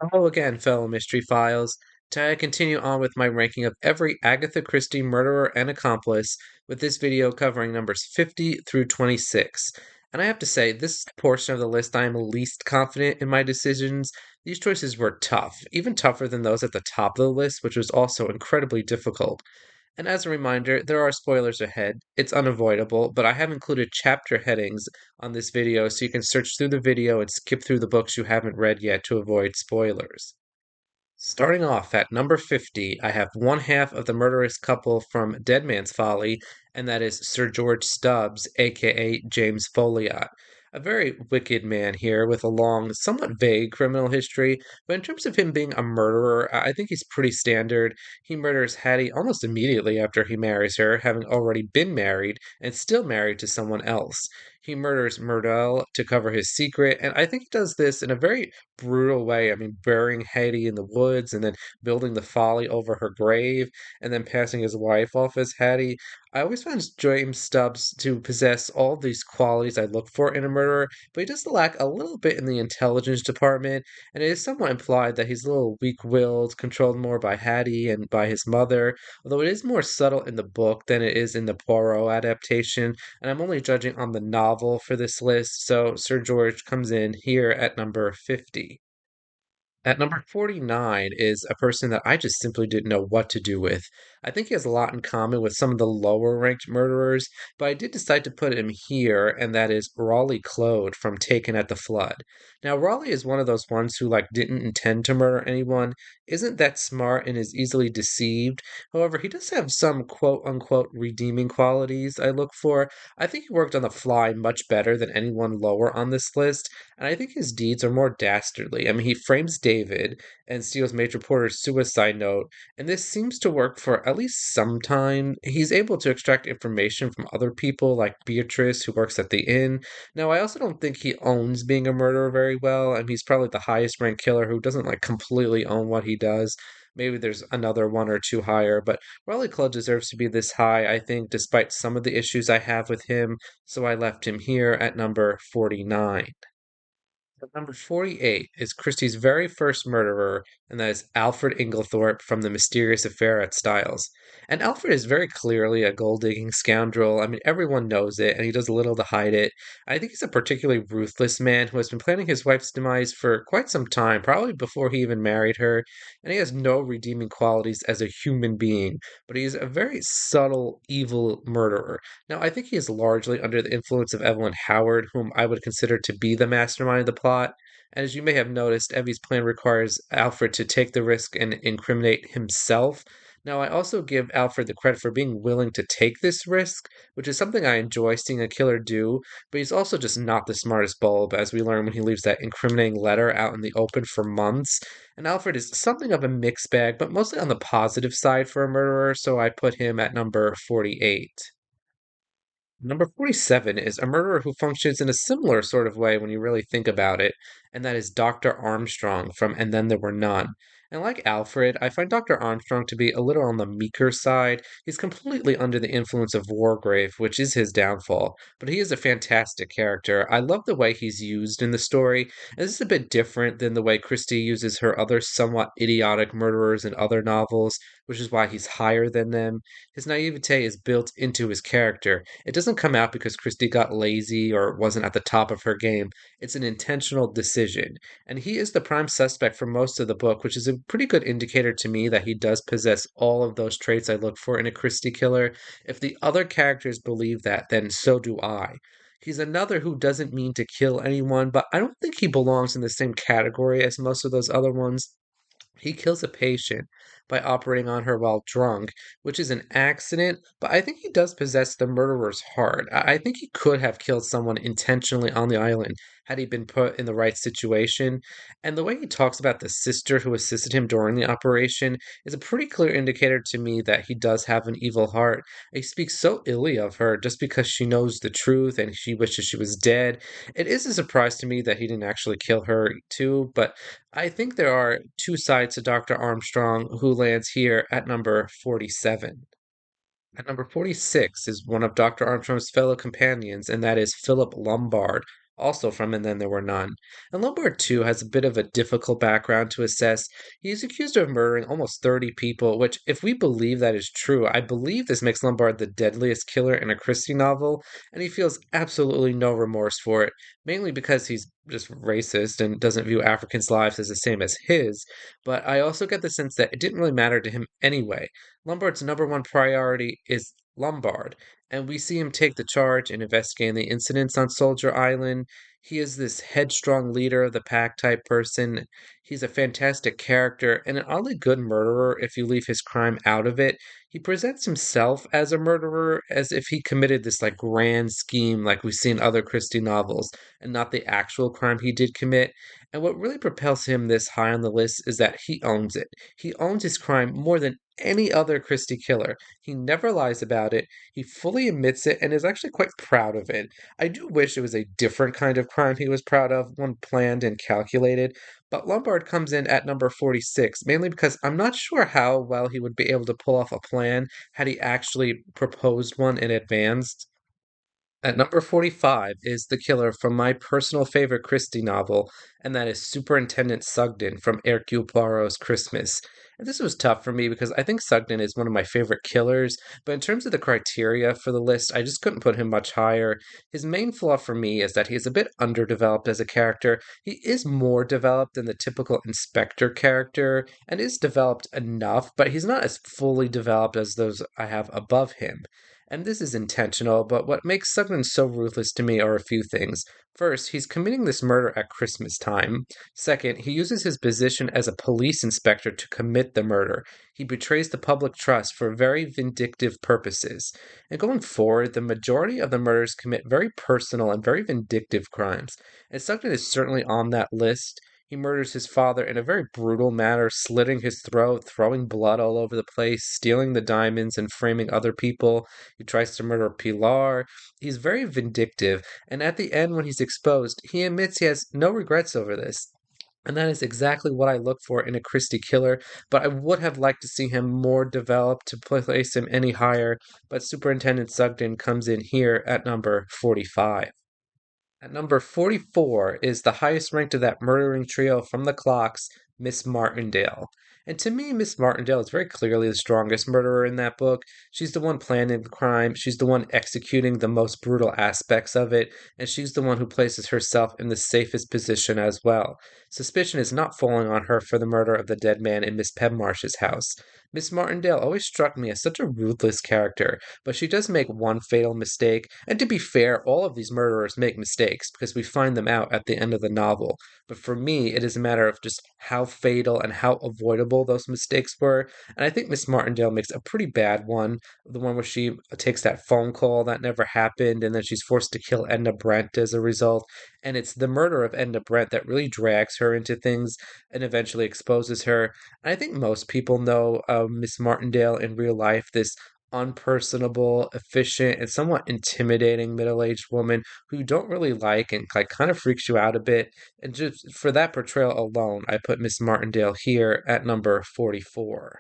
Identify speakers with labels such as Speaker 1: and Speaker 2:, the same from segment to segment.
Speaker 1: Hello again, fellow Mystery Files. Today I continue on with my ranking of every Agatha Christie murderer and accomplice, with this video covering numbers 50 through 26. And I have to say, this portion of the list I am least confident in my decisions. These choices were tough, even tougher than those at the top of the list, which was also incredibly difficult. And as a reminder, there are spoilers ahead. It's unavoidable, but I have included chapter headings on this video so you can search through the video and skip through the books you haven't read yet to avoid spoilers. Starting off at number 50, I have one half of the murderous couple from Dead Man's Folly, and that is Sir George Stubbs, aka James Folliot. A very wicked man here with a long, somewhat vague criminal history, but in terms of him being a murderer, I think he's pretty standard. He murders Hattie almost immediately after he marries her, having already been married and still married to someone else. He murders Myrtle to cover his secret, and I think he does this in a very brutal way. I mean, burying Hattie in the woods and then building the folly over her grave and then passing his wife off as Hattie. I always found James Stubbs to possess all these qualities I look for in a murderer, but he does lack a little bit in the intelligence department, and it is somewhat implied that he's a little weak-willed, controlled more by Hattie and by his mother, although it is more subtle in the book than it is in the Poirot adaptation, and I'm only judging on the novel for this list, so Sir George comes in here at number 50. At number 49 is a person that I just simply didn't know what to do with. I think he has a lot in common with some of the lower ranked murderers, but I did decide to put him here, and that is Raleigh Claude from Taken at the Flood. Now, Raleigh is one of those ones who didn't intend to murder anyone, isn't that smart and is easily deceived. However, he does have some quote unquote redeeming qualities I look for. I think he worked on the fly much better than anyone lower on this list, and I think his deeds are more dastardly. I mean, he frames David and steals Major Porter's suicide note, and this seems to work for at least some time. He's able to extract information from other people, like Beatrice, who works at the inn. Now, I also don't think he owns being a murderer very well. I mean, he's probably the highest ranked killer who doesn't completely own what he does. Maybe there's another one or two higher, but Raleigh Club deserves to be this high, I think, despite some of the issues I have with him, so I left him here at number 49. At number 48 is Christie's very first murderer, and that is Alfred Inglethorpe from The Mysterious Affair at Styles. And Alfred is very clearly a gold digging scoundrel. I mean, everyone knows it, and he does little to hide it. I think he's a particularly ruthless man who has been planning his wife's demise for quite some time, probably before he even married her, and he has no redeeming qualities as a human being, but he is a very subtle, evil murderer. Now, I think he is largely under the influence of Evelyn Howard, whom I would consider to be the mastermind of the plot. And as you may have noticed, Evie's plan requires Alfred to take the risk and incriminate himself. Now, I also give Alfred the credit for being willing to take this risk, which is something I enjoy seeing a killer do, but he's also just not the smartest bulb, as we learn when he leaves that incriminating letter out in the open for months. And Alfred is something of a mixed bag, but mostly on the positive side for a murderer, so I put him at number 48. Number 47 is a murderer who functions in a similar sort of way when you really think about it, and that is Dr. Armstrong from And Then There Were None. And like Alfred, I find Dr. Armstrong to be a little on the meeker side. He's completely under the influence of Wargrave, which is his downfall, but he is a fantastic character. I love the way he's used in the story, and this is a bit different than the way Christie uses her other somewhat idiotic murderers in other novels, which is why he's higher than them. His naivete is built into his character. It doesn't come out because Christie got lazy or wasn't at the top of her game. It's an intentional decision. And he is the prime suspect for most of the book, which is a pretty good indicator to me that he does possess all of those traits I look for in a Christie killer. If the other characters believe that, then so do I. He's another who doesn't mean to kill anyone, but I don't think he belongs in the same category as most of those other ones. He kills a patient by operating on her while drunk, which is an accident, but I think he does possess the murderer's heart. I think he could have killed someone intentionally on the island had he been put in the right situation. And the way he talks about the sister who assisted him during the operation is a pretty clear indicator to me that he does have an evil heart. He speaks so illy of her just because she knows the truth and she wishes she was dead. It is a surprise to me that he didn't actually kill her too, but I think there are two sides to Dr. Armstrong, who lands here at number 47. At number 46 is one of Dr. Armstrong's fellow companions, and that is Philip Lombard Also from And Then There Were None. And Lombard, too, has a bit of a difficult background to assess. He is accused of murdering almost 30 people, which, if we believe that is true, I believe this makes Lombard the deadliest killer in a Christie novel, and he feels absolutely no remorse for it, mainly because he's just racist and doesn't view Africans' lives as the same as his. But I also get the sense that it didn't really matter to him anyway. Lombard's number one priority is Lombard, and we see him take the charge in investigating the incidents on Soldier Island. He is this headstrong leader of the pack type person. He's a fantastic character and an oddly good murderer if you leave his crime out of it. He presents himself as a murderer as if he committed this like grand scheme like we see in other Christie novels and not the actual crime he did commit. And what really propels him this high on the list is that he owns it. He owns his crime more than any other Christie killer. He never lies about it. He fully admits it and is actually quite proud of it. I do wish it was a different kind of crime he was proud of, one planned and calculated, but Lombard comes in at number 46, mainly because I'm not sure how well he would be able to pull off a plan had he actually proposed one in advance. At number 45 is the killer from my personal favorite Christie novel, and that is Superintendent Sugden from Hercule Poirot's Christmas. And this was tough for me because I think Sugden is one of my favorite killers, but in terms of the criteria for the list, I just couldn't put him much higher. His main flaw for me is that he is a bit underdeveloped as a character. He is more developed than the typical inspector character, and is developed enough, but he's not as fully developed as those I have above him. And this is intentional, but what makes Sugden so ruthless to me are a few things. First, he's committing this murder at Christmas time. Second, he uses his position as a police inspector to commit the murder. He betrays the public trust for very vindictive purposes. And going forward, the majority of the murders commit very personal and very vindictive crimes. And Sugden is certainly on that list. He murders his father in a very brutal manner, slitting his throat, throwing blood all over the place, stealing the diamonds, and framing other people. He tries to murder Pilar. He's very vindictive, and at the end, when he's exposed, he admits he has no regrets over this. And that is exactly what I look for in a Christie killer, but I would have liked to see him more developed to place him any higher. But Superintendent Sugden comes in here at number 45. At number 44 is the highest ranked of that murdering trio from the clocks, Miss Martindale. And to me, Miss Martindale is very clearly the strongest murderer in that book. She's the one planning the crime, she's the one executing the most brutal aspects of it, and she's the one who places herself in the safest position as well. Suspicion is not falling on her for the murder of the dead man in Miss Pebmarsh's house. Miss Martindale always struck me as such a ruthless character, but she does make one fatal mistake, and to be fair, all of these murderers make mistakes because we find them out at the end of the novel. But for me, it is a matter of just how fatal and how avoidable those mistakes were. And I think Miss Martindale makes a pretty bad one, the one where she takes that phone call that never happened, and then she's forced to kill Edna Brent as a result. And it's the murder of Edna Brent that really drags her into things and eventually exposes her. And I think most people know Miss Martindale in real life, this unpersonable, efficient, and somewhat intimidating middle-aged woman who you don't really like and like kind of freaks you out a bit. And just for that portrayal alone, I put Miss Martindale here at number 44.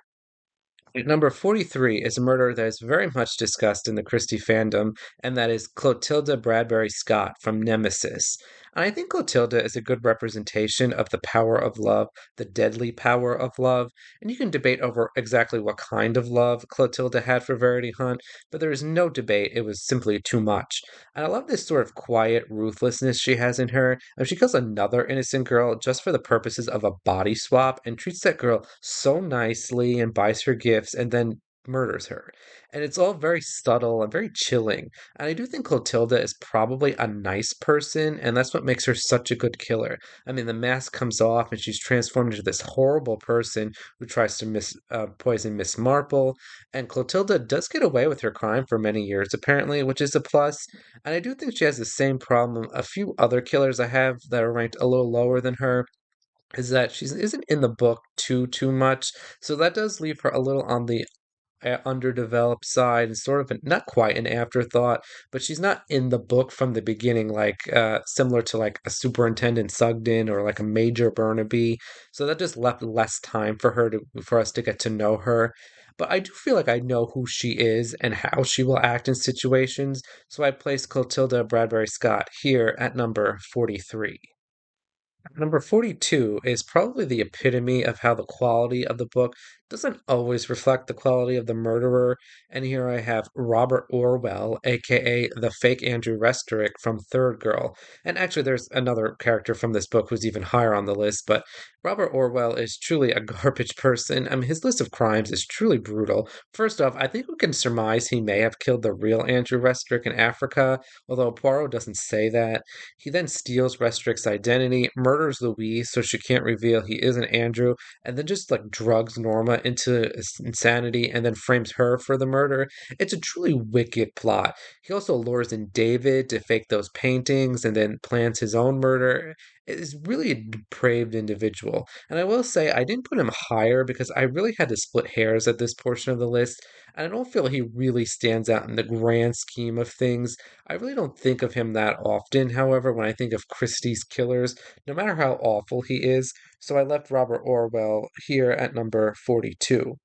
Speaker 1: At number 43 is a murder that is very much discussed in the Christie fandom, and that is Clotilda Bradbury Scott from Nemesis. And I think Clotilda is a good representation of the power of love, the deadly power of love. And you can debate over exactly what kind of love Clotilda had for Verity Hunt, but there is no debate. It was simply too much. And I love this sort of quiet ruthlessness she has in her. She kills another innocent girl just for the purposes of a body swap and treats that girl so nicely and buys her gifts and then murders her. And it's all very subtle and very chilling. And I do think Clotilda is probably a nice person, and that's what makes her such a good killer. I mean, the mask comes off and she's transformed into this horrible person who tries to poison Miss Marple. And Clotilda does get away with her crime for many years, apparently, which is a plus. And I do think she has the same problem a few other killers I have that are ranked a little lower than her is that she isn't in the book too much, so that does leave her a little on the underdeveloped side and sort of not quite an afterthought, but she's not in the book from the beginning, like similar to like a Superintendent Sugden or like a Major Burnaby. So that just left less time for her to for us to get to know her. but I do feel like I know who she is and how she will act in situations, so I placed Clotilda Bradbury Scott here at number 43. Number 42 is probably the epitome of how the quality of the book doesn't always reflect the quality of the murderer. And here I have Robert Orwell, aka the fake Andrew Restorick from Third Girl. And actually, there's another character from this book who's even higher on the list, but Robert Orwell is truly a garbage person. I mean, his list of crimes is truly brutal. First off, I think we can surmise he may have killed the real Andrew Restorick in Africa, although Poirot doesn't say that. He then steals Restrick's identity, murders Louise so she can't reveal he isn't Andrew, and then just like drugs Norma into insanity and then frames her for the murder. It's a truly wicked plot. He also lures in David to fake those paintings and then plans his own murder. It is really a depraved individual. And I will say, I didn't put him higher because I really had to split hairs at this portion of the list. And I don't feel he really stands out in the grand scheme of things. I really don't think of him that often, however, when I think of Christie's killers, no matter how awful he is. So I left Robert Orwell here at number 42.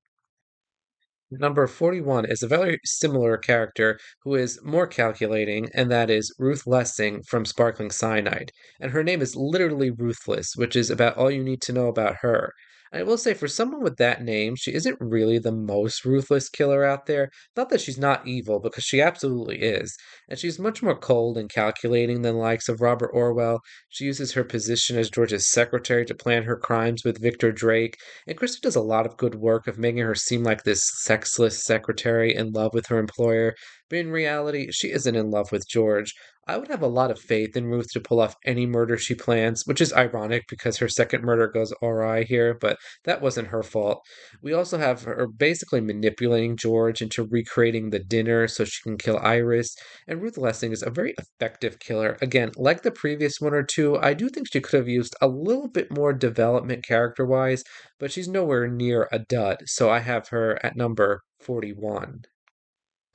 Speaker 1: Number 41 is a very similar character who is more calculating, and that is Ruth Lessing from Sparkling Cyanide. And her name is literally Ruthless, which is about all you need to know about her. And I will say, for someone with that name, she isn't really the most ruthless killer out there. Not that she's not evil, because she absolutely is. And she's much more cold and calculating than the likes of Robert Orwell. She uses her position as George's secretary to plan her crimes with Victor Drake, and Christie does a lot of good work of making her seem like this sexless secretary in love with her employer, but in reality, she isn't in love with George. I would have a lot of faith in Ruth to pull off any murder she plans, which is ironic because her second murder goes awry here, but that wasn't her fault. We also have her basically manipulating George into recreating the dinner so she can kill Iris, and Ruth Lessing is a very effective killer. Again, like the previous one or two, I do think she could have used a little bit more development character wise, but she's nowhere near a dud, so I have her at number 41.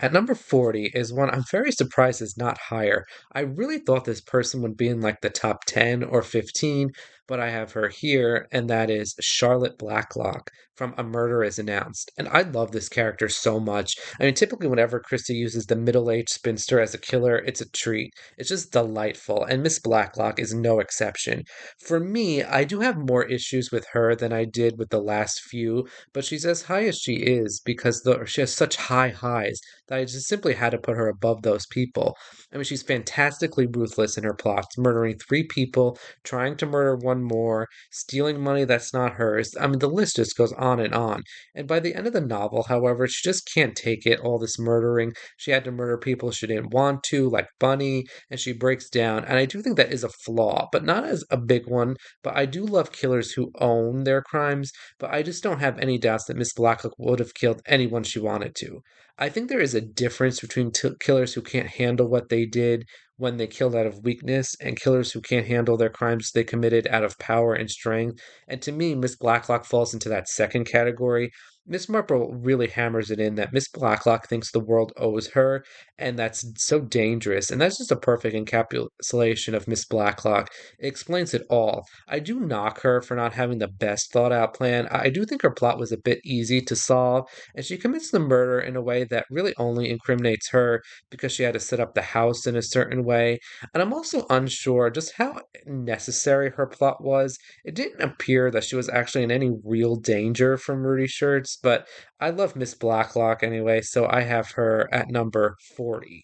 Speaker 1: At number 40 is one I'm very surprised is not higher. I really thought this person would be in like the top 10 or 15, but I have her here, and that is Charlotte Blacklock from A Murder is Announced. And I love this character so much. I mean, typically, whenever Christie uses the middle aged spinster as a killer, it's a treat. It's just delightful, and Miss Blacklock is no exception. For me, I do have more issues with her than I did with the last few, but she's as high as she is because she has such high highs that I just simply had to put her above those people. I mean, she's fantastically ruthless in her plots, murdering three people, trying to murder one more, stealing money that's not hers. I mean, the list just goes on and on. And by the end of the novel, however, she just can't take it, all this murdering. She had to murder people she didn't want to, like Bunny, and she breaks down. And I do think that is a flaw, but not as a big one. But I do love killers who own their crimes, but I just don't have any doubts that Miss Blacklock would have killed anyone she wanted to. I think there is a difference between killers who can't handle what they did when they killed out of weakness and killers who can't handle their crimes they committed out of power and strength. And to me, Miss Blacklock falls into that second category. Miss Marple really hammers it in that Miss Blacklock thinks the world owes her, and that's so dangerous. And that's just a perfect encapsulation of Miss Blacklock. It explains it all. I do knock her for not having the best thought out plan. I do think her plot was a bit easy to solve, and she commits the murder in a way that really only incriminates her because she had to set up the house in a certain way. And I'm also unsure just how necessary her plot was. It didn't appear that she was actually in any real danger from Rudy Shirts, but I love Miss Blacklock anyway, so I have her at number 40.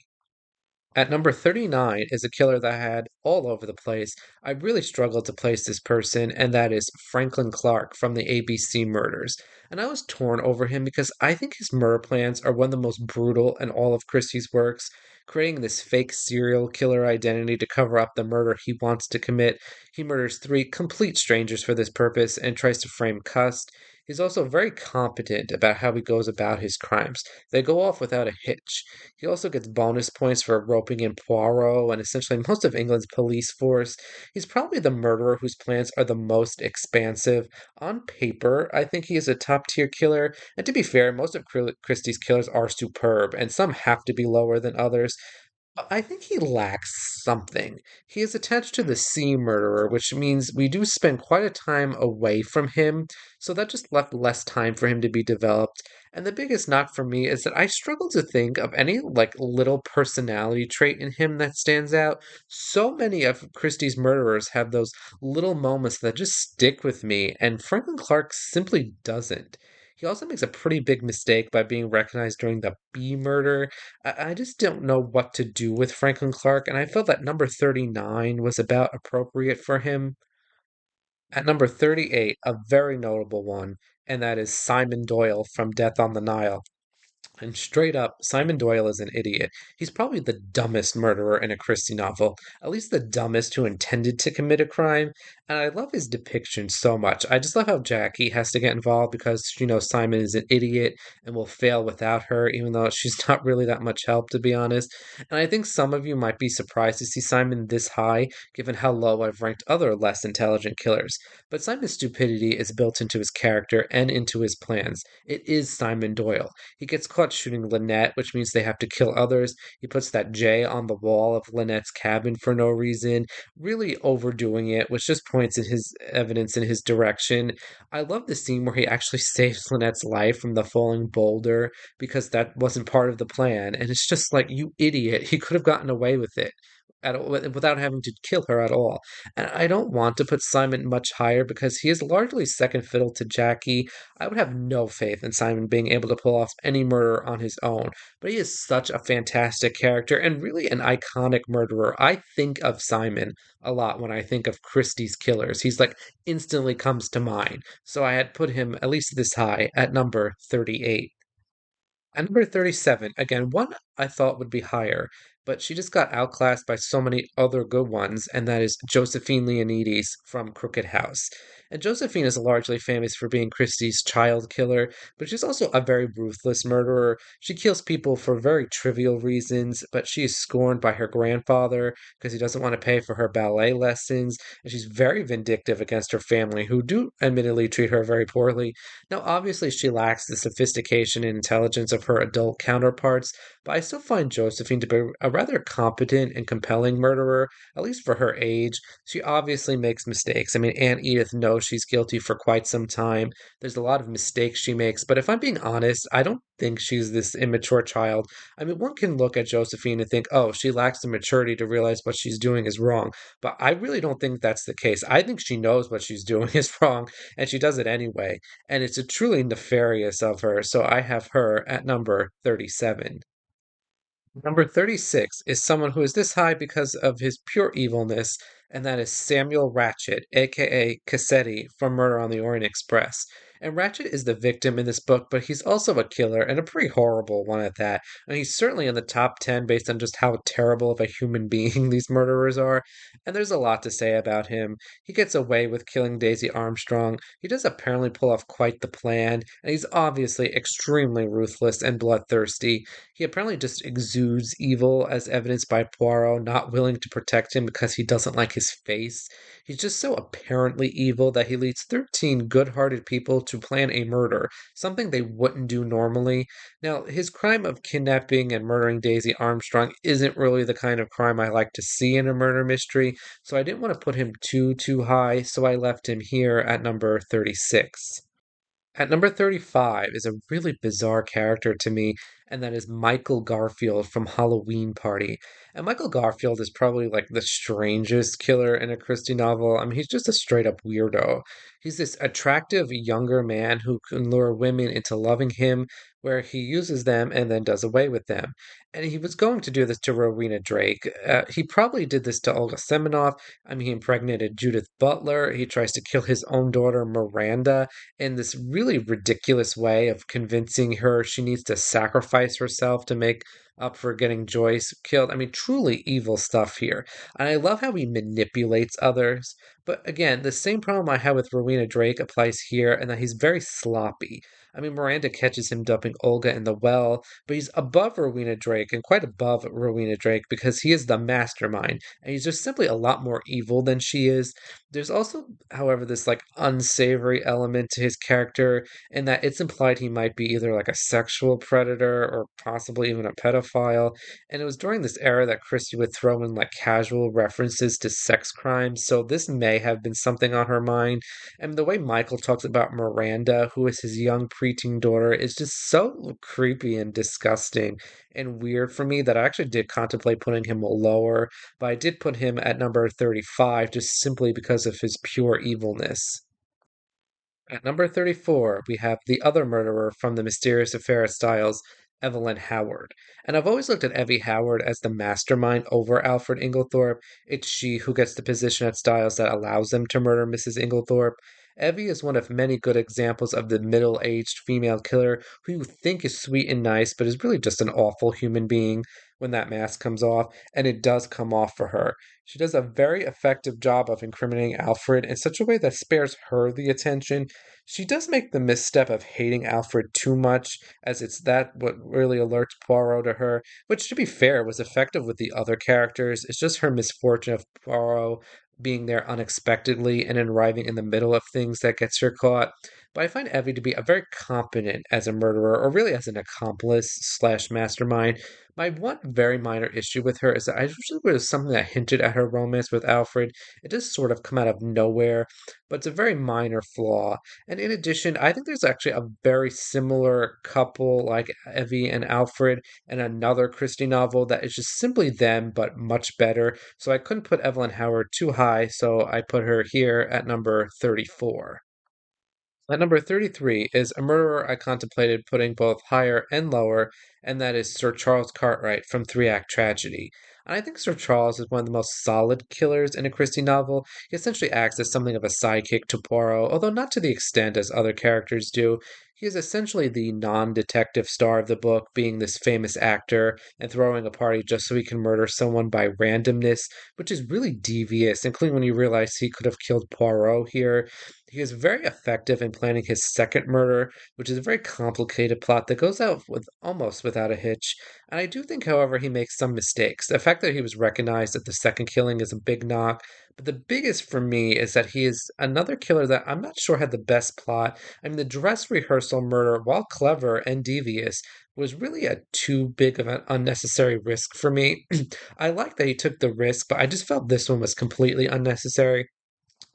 Speaker 1: At number 39 is a killer that I had all over the place. I really struggled to place this person, and that is Franklin Clark from the ABC murders. And I was torn over him because I think his murder plans are one of the most brutal in all of Christie's works, creating this fake serial killer identity to cover up the murder he wants to commit. He murders three complete strangers for this purpose and tries to frame Cust. He's also very competent about how he goes about his crimes. They go off without a hitch. He also gets bonus points for roping in Poirot and essentially most of England's police force. He's probably the murderer whose plans are the most expansive. On paper, I think he is a top tier killer, and to be fair, most of Christie's killers are superb, and some have to be lower than others. I think he lacks something. He is attached to the sea murderer, which means we do spend quite a time away from him, so that just left less time for him to be developed. And the biggest knock for me is that I struggle to think of any like little personality trait in him that stands out. So many of Christie's murderers have those little moments that just stick with me, and Franklin Clark simply doesn't. He also makes a pretty big mistake by being recognized during the bee murder. I just don't know what to do with Franklin Clark, and I felt that number 39 was about appropriate for him. At number 38, a very notable one, and that is Simon Doyle from Death on the Nile. And straight up, Simon Doyle is an idiot. He's probably the dumbest murderer in a Christie novel, at least the dumbest who intended to commit a crime. And I love his depiction so much. I just love how Jackie has to get involved because she knows Simon is an idiot and will fail without her, even though she's not really that much help, to be honest. And I think some of you might be surprised to see Simon this high, given how low I've ranked other less intelligent killers. But Simon's stupidity is built into his character and into his plans. It is Simon Doyle. He gets caught shooting Lynette, which means they have to kill others. He puts that J on the wall of Lynette's cabin for no reason, really overdoing it, which just points in his evidence in his direction. I love the scene where he actually saves Lynette's life from the falling boulder because that wasn't part of the plan. And it's just like, you idiot. He could have gotten away with it. Without having to kill her at all. And I don't want to put Simon much higher because he is largely second fiddle to Jackie. I would have no faith in Simon being able to pull off any murder on his own, but he is such a fantastic character and really an iconic murderer. I think of Simon a lot when I think of Christie's killers. He's like instantly comes to mind. So I had put him at least this high at number 38. At number 37, again, one I thought would be higher, but she just got outclassed by so many other good ones, and that is Josephine Leonides from Crooked House. And Josephine is largely famous for being Christie's child killer, but she's also a very ruthless murderer. She kills people for very trivial reasons, but she is scorned by her grandfather because he doesn't want to pay for her ballet lessons, and she's very vindictive against her family, who do admittedly treat her very poorly. Now, obviously, she lacks the sophistication and intelligence of her adult counterparts, but I still find Josephine to be a rather competent and compelling murderer, at least for her age. She obviously makes mistakes. I mean, Aunt Edith knows she's guilty for quite some time. There's a lot of mistakes she makes, but if I'm being honest, I don't think she's this immature child. I mean, one can look at Josephine and think, oh, she lacks the maturity to realize what she's doing is wrong. But I really don't think that's the case. I think she knows what she's doing is wrong, and she does it anyway. And it's a truly nefarious of her, so I have her at number 37. Number 36 is someone who is this high because of his pure evilness, and that is Samuel Ratchet, aka Cassetti, from Murder on the Orient Express. And Ratchet is the victim in this book, but he's also a killer, and a pretty horrible one at that. And he's certainly in the top 10 based on just how terrible of a human being these murderers are. And there's a lot to say about him. He gets away with killing Daisy Armstrong. He does apparently pull off quite the plan, and he's obviously extremely ruthless and bloodthirsty. He apparently just exudes evil, as evidenced by Poirot not willing to protect him because he doesn't like his face. He's just so apparently evil that he leads 13 good hearted people to plan a murder, something they wouldn't do normally. Now, his crime of kidnapping and murdering Daisy Armstrong isn't really the kind of crime I like to see in a murder mystery, so I didn't want to put him too high, so I left him here at number 36. At number 35 is a really bizarre character to me, and that is Michael Garfield from Hallowe'en Party. And Michael Garfield is probably like the strangest killer in a Christie novel. I mean, he's just a straight up weirdo. He's this attractive younger man who can lure women into loving him, where he uses them and then does away with them. And he was going to do this to Rowena Drake. He probably did this to Olga Semenoff. I mean, he impregnated Judith Butler. He tries to kill his own daughter, Miranda, in this really ridiculous way of convincing her she needs to sacrifice herself to make up for getting Joyce killed. I mean, truly evil stuff here. And I love how he manipulates others. But again, the same problem I had with Rowena Drake applies here, and that he's very sloppy. I mean, Miranda catches him dumping Olga in the well, but he's above Rowena Drake and quite above Rowena Drake because he is the mastermind, and he's just simply a lot more evil than she is. There's also, however, this like unsavory element to his character in that it's implied he might be either like a sexual predator or possibly even a pedophile. profile, and it was during this era that Christie would throw in like casual references to sex crimes, so this may have been something on her mind. And the way Michael talks about Miranda, who is his young preteen daughter, is just so creepy and disgusting and weird for me that I actually did contemplate putting him lower, but I did put him at number 35 just simply because of his pure evilness. At number 34, we have the other murderer from the Mysterious Affair of Styles, Evelyn Howard. And I've always looked at Evie Howard as the mastermind over Alfred Inglethorpe. It's she who gets the position at Styles that allows them to murder Mrs. Inglethorpe. Evie is one of many good examples of the middle aged female killer who you think is sweet and nice, but is really just an awful human being when that mask comes off, and it does come off for her. She does a very effective job of incriminating Alfred in such a way that spares her the attention. She does make the misstep of hating Alfred too much, as it's that what really alerts Poirot to her, which, to be fair, was effective with the other characters. It's just her misfortune of Poirot being there unexpectedly and then arriving in the middle of things that gets her caught. But I find Evie to be a very competent as a murderer, or really as an accomplice slash mastermind. My one very minor issue with her is that I usually was something that hinted at her romance with Alfred. It does sort of come out of nowhere, but it's a very minor flaw. And in addition, I think there's actually a very similar couple like Evie and Alfred in another Christie novel that is just simply them, but much better. So I couldn't put Evelyn Howard too high, so I put her here at number 34. At number 33 is a murderer I contemplated putting both higher and lower, and that is Sir Charles Cartwright from Three Act Tragedy. And I think Sir Charles is one of the most solid killers in a Christie novel. He essentially acts as something of a sidekick to Poirot, although not to the extent as other characters do. He is essentially the non detective star of the book, being this famous actor and throwing a party just so he can murder someone by randomness, which is really devious, including when you realize he could have killed Poirot here. He is very effective in planning his second murder, which is a very complicated plot that goes out with almost without a hitch. And I do think, however, he makes some mistakes. The fact that he was recognized at the second killing is a big knock, but the biggest for me is that he is another killer that I'm not sure had the best plot. I mean, the dress rehearsal murder, while clever and devious, was really a too big of an unnecessary risk for me. I like that he took the risk, but I just felt this one was completely unnecessary.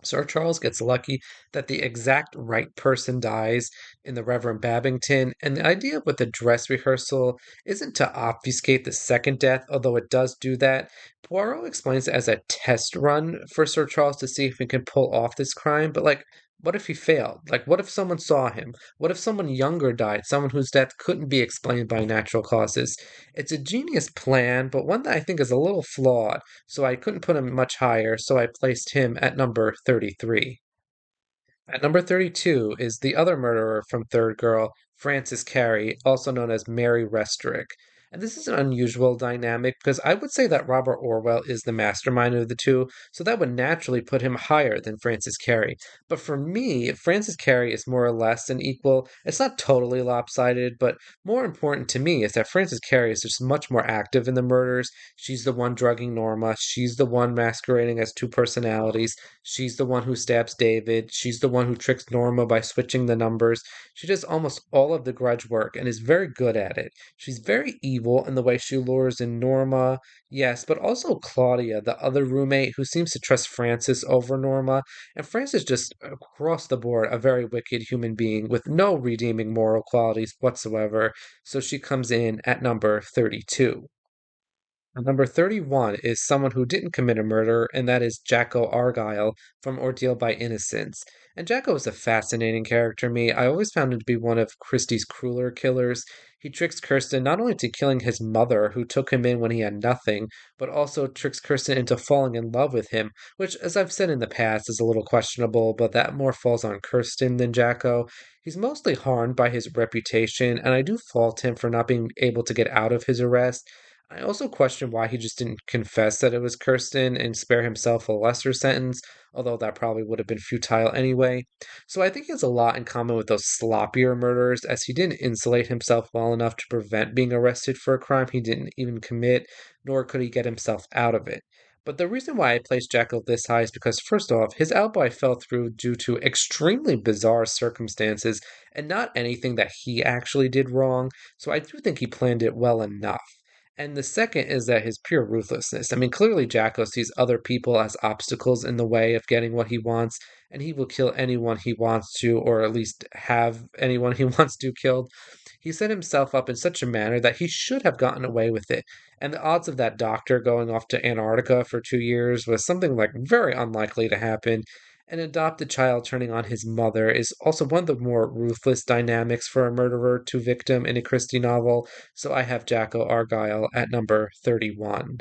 Speaker 1: Sir Charles gets lucky that the exact right person dies in the Reverend Babington, and the idea with the dress rehearsal isn't to obfuscate the second death, although it does do that. Poirot explains it as a test run for Sir Charles to see if he can pull off this crime, but like, what if he failed? Like, what if someone saw him? What if someone younger died, someone whose death couldn't be explained by natural causes? It's a genius plan, but one that I think is a little flawed, so I couldn't put him much higher, so I placed him at number 33. At number 32 is the other murderer from Third Girl, Frances Carey, also known as Mary Restorick. And this is an unusual dynamic because I would say that Robert Orwell is the mastermind of the two, so that would naturally put him higher than Frances Carey. But for me, Frances Carey is more or less an equal. It's not totally lopsided, but more important to me is that Frances Carey is just much more active in the murders. She's the one drugging Norma, she's the one masquerading as two personalities. She's the one who stabs David. She's the one who tricks Norma by switching the numbers. She does almost all of the grudge work and is very good at it. She's very evil in the way she lures in Norma, yes, but also Claudia, the other roommate who seems to trust Francis over Norma. And Francis just across the board a very wicked human being with no redeeming moral qualities whatsoever. So she comes in at number 32. Number 31 is someone who didn't commit a murder, and that is Jacko Argyle from Ordeal by Innocence. And Jacko is a fascinating character to me. I always found him to be one of Christie's crueler killers. He tricks Kirsten not only to killing his mother, who took him in when he had nothing, but also tricks Kirsten into falling in love with him, which, as I've said in the past, is a little questionable, but that more falls on Kirsten than Jacko. He's mostly harmed by his reputation, and I do fault him for not being able to get out of his arrest. I also question why he just didn't confess that it was Kirsten and spare himself a lesser sentence, although that probably would have been futile anyway. So I think he has a lot in common with those sloppier murderers, as he didn't insulate himself well enough to prevent being arrested for a crime he didn't even commit, nor could he get himself out of it. But the reason why I placed Jackal this high is because, first off, his alibi fell through due to extremely bizarre circumstances and not anything that he actually did wrong, so I do think he planned it well enough. And the second is that his pure ruthlessness. I mean, clearly Jacko sees other people as obstacles in the way of getting what he wants, and he will kill anyone he wants to, or at least have anyone he wants to killed. He set himself up in such a manner that he should have gotten away with it. And the odds of that doctor going off to Antarctica for 2 years was something like very unlikely to happen. An adopted child turning on his mother is also one of the more ruthless dynamics for a murderer to victim in a Christie novel, so I have Jacko Argyle at number 31.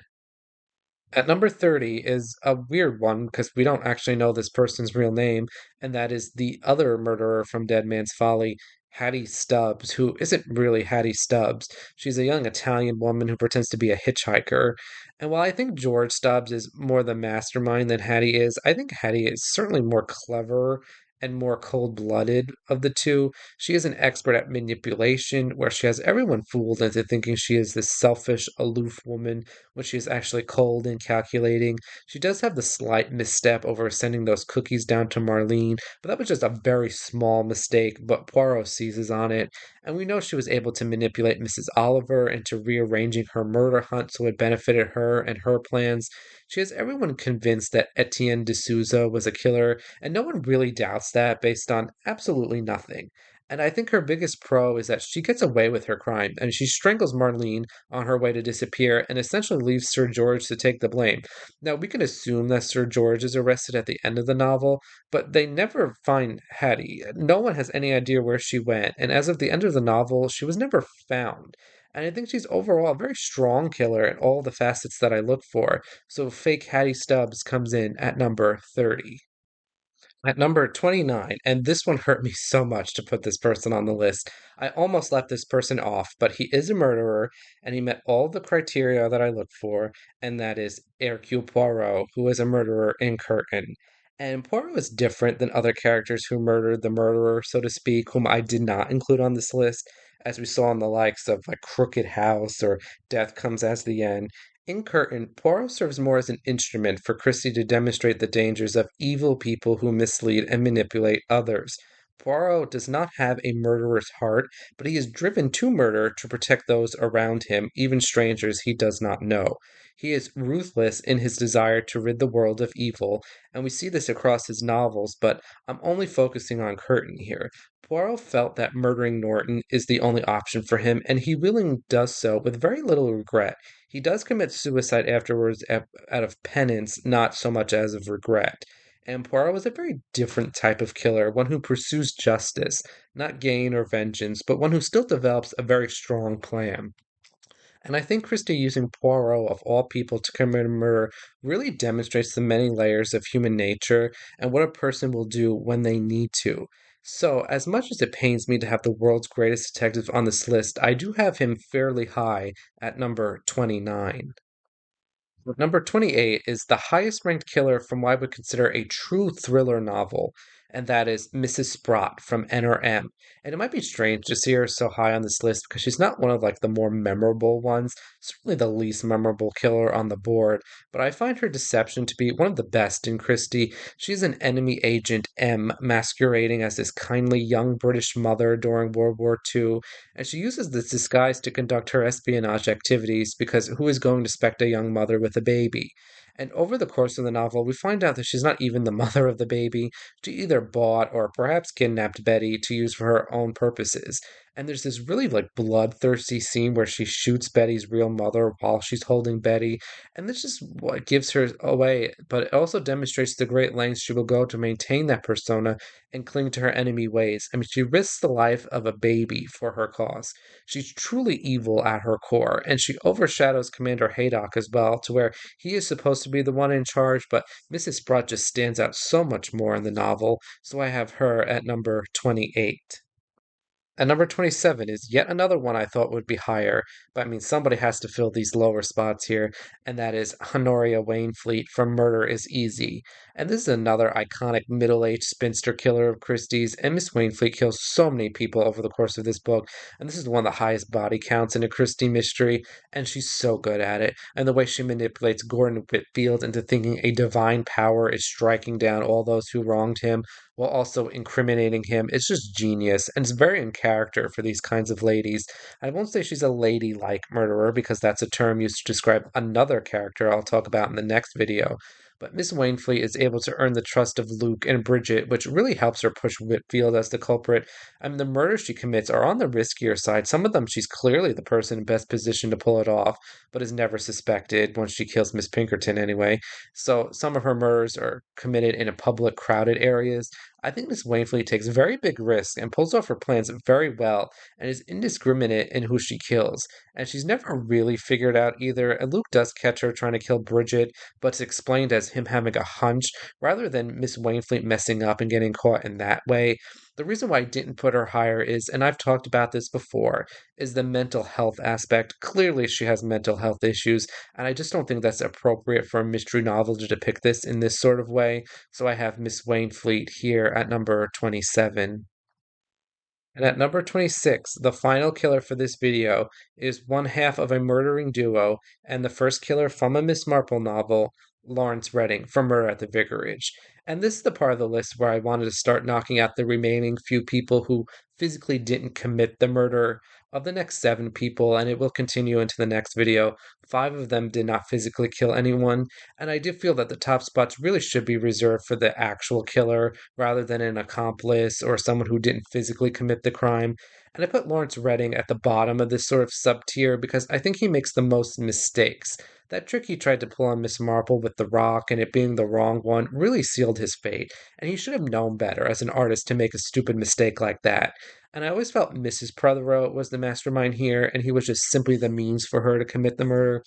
Speaker 1: At number 30 is a weird one because we don't actually know this person's real name, and that is the other murderer from Dead Man's Folly, Hattie Stubbs, who isn't really Hattie Stubbs. She's a young Italian woman who pretends to be a hitchhiker. And while I think George Stubbs is more the mastermind than Hattie is, I think Hattie is certainly more clever and more cold-blooded of the two. She is an expert at manipulation, where she has everyone fooled into thinking she is this selfish, aloof woman when she is actually cold and calculating. She does have the slight misstep over sending those cookies down to Marlene, but that was just a very small mistake, but Poirot seizes on it. And we know she was able to manipulate Mrs. Oliver into rearranging her murder hunt so it benefited her and her plans. She has everyone convinced that Etienne de Souza was a killer, and no one really doubts that based on absolutely nothing. And I think her biggest pro is that she gets away with her crime, and she strangles Marlene on her way to disappear and essentially leaves Sir George to take the blame. Now, we can assume that Sir George is arrested at the end of the novel, but they never find Hattie. No one has any idea where she went, and as of the end of the novel, she was never found. And I think she's overall a very strong killer in all the facets that I look for. So fake Hattie Stubbs comes in at number 30. At number 29, and this one hurt me so much to put this person on the list. I almost left this person off, but he is a murderer and he met all the criteria that I look for, and that is Hercule Poirot, who is a murderer in Curtain. And Poirot is different than other characters who murdered the murderer, so to speak, whom I did not include on this list, as we saw in the likes of like Crooked House or Death Comes as the End. In Curtain, Poirot serves more as an instrument for Christie to demonstrate the dangers of evil people who mislead and manipulate others. Poirot does not have a murderer's heart, but he is driven to murder to protect those around him, even strangers he does not know. He is ruthless in his desire to rid the world of evil, and we see this across his novels, but I'm only focusing on Curtain here. Poirot felt that murdering Norton is the only option for him, and he willingly does so with very little regret. He does commit suicide afterwards out of penance, not so much as of regret. And Poirot was a very different type of killer, one who pursues justice, not gain or vengeance, but one who still develops a very strong plan. And I think Christie using Poirot, of all people, to commit a murder really demonstrates the many layers of human nature and what a person will do when they need to. So, as much as it pains me to have the world's greatest detective on this list, I do have him fairly high at number 29. Number 28 is the highest ranked killer from what I would consider a true thriller novel, and that is Mrs. Sprott from NRM. And it might be strange to see her so high on this list because she's not one of like the more memorable ones, certainly the least memorable killer on the board, but I find her deception to be one of the best in Christie. She's an enemy agent M masquerading as this kindly young British mother during World War II, and she uses this disguise to conduct her espionage activities because who is going to suspect a young mother with a baby? And over the course of the novel, we find out that she's not even the mother of the baby. She either bought or perhaps kidnapped Betty to use for her own purposes. And there's this really like bloodthirsty scene where she shoots Betty's real mother while she's holding Betty. And this is what gives her away, but it also demonstrates the great lengths she will go to maintain that persona and cling to her enemy ways. I mean, she risks the life of a baby for her cause. She's truly evil at her core, and she overshadows Commander Haydock as well, to where he is supposed to be the one in charge, but Mrs. Sprott just stands out so much more in the novel, so I have her at number 28. And number 27 is yet another one I thought would be higher, but I mean, somebody has to fill these lower spots here, and that is Honoria Wainfleet from Murder is Easy. And this is another iconic middle aged spinster killer of Christie's, and Miss Wainfleet kills so many people over the course of this book, and this is one of the highest body counts in a Christie mystery, and she's so good at it. And the way she manipulates Gordon Whitfield into thinking a divine power is striking down all those who wronged him, while also incriminating him. It's just genius, and it's very in character for these kinds of ladies. I won't say she's a lady-like murderer because that's a term used to describe another character I'll talk about in the next video. But Miss Wainfleet is able to earn the trust of Luke and Bridget, which really helps her push Whitfield as the culprit. I mean, the murders she commits are on the riskier side. Some of them she's clearly the person in best position to pull it off, but is never suspected once she kills Miss Pinkerton anyway. So some of her murders are committed in a public, crowded areas. I think Miss Wainfleet takes very big risks and pulls off her plans very well and is indiscriminate in who she kills. And she's never really figured out either. And Luke does catch her trying to kill Bridget, but it's explained as him having a hunch rather than Miss Wainfleet messing up and getting caught in that way. The reason why I didn't put her higher is, and I've talked about this before, is the mental health aspect. Clearly, she has mental health issues, and I just don't think that's appropriate for a mystery novel to depict this in this sort of way. So I have Miss Wainfleet here at number 27. And at number 26, the final killer for this video is one half of a murdering duo and the first killer from a Miss Marple novel, Lawrence Redding, from Murder at the Vicarage. And this is the part of the list where I wanted to start knocking out the remaining few people who physically didn't commit the murder. Of the next seven people, and it will continue into the next video, five of them did not physically kill anyone, and I do feel that the top spots really should be reserved for the actual killer rather than an accomplice or someone who didn't physically commit the crime. And I put Lawrence Redding at the bottom of this sort of sub tier because I think he makes the most mistakes. That trick he tried to pull on Miss Marple with the rock and it being the wrong one really sealed his fate, and he should have known better as an artist to make a stupid mistake like that. And I always felt Mrs. Prothero was the mastermind here, and he was just simply the means for her to commit the murder.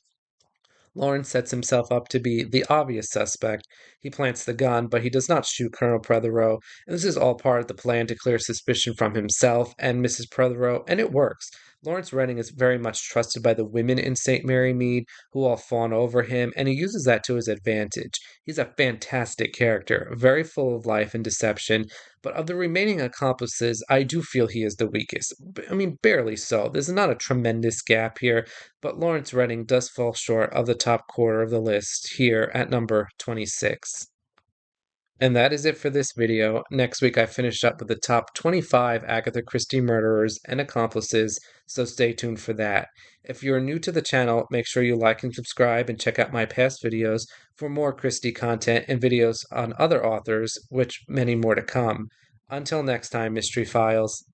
Speaker 1: Lawrence sets himself up to be the obvious suspect. He plants the gun, but he does not shoot Colonel Prothero, and this is all part of the plan to clear suspicion from himself and Mrs. Prothero, and it works. Lawrence Redding is very much trusted by the women in St. Mary Mead, who all fawn over him, and he uses that to his advantage. He's a fantastic character, very full of life and deception, but of the remaining accomplices, I do feel he is the weakest. I mean, barely so. There's not a tremendous gap here, but Lawrence Redding does fall short of the top quarter of the list here at number 26. And that is it for this video. Next week I finish up with the top 25 Agatha Christie murderers and accomplices, so stay tuned for that. If you're new to the channel, make sure you like and subscribe and check out my past videos for more Christie content and videos on other authors, which many more to come. Until next time, Mystery Files.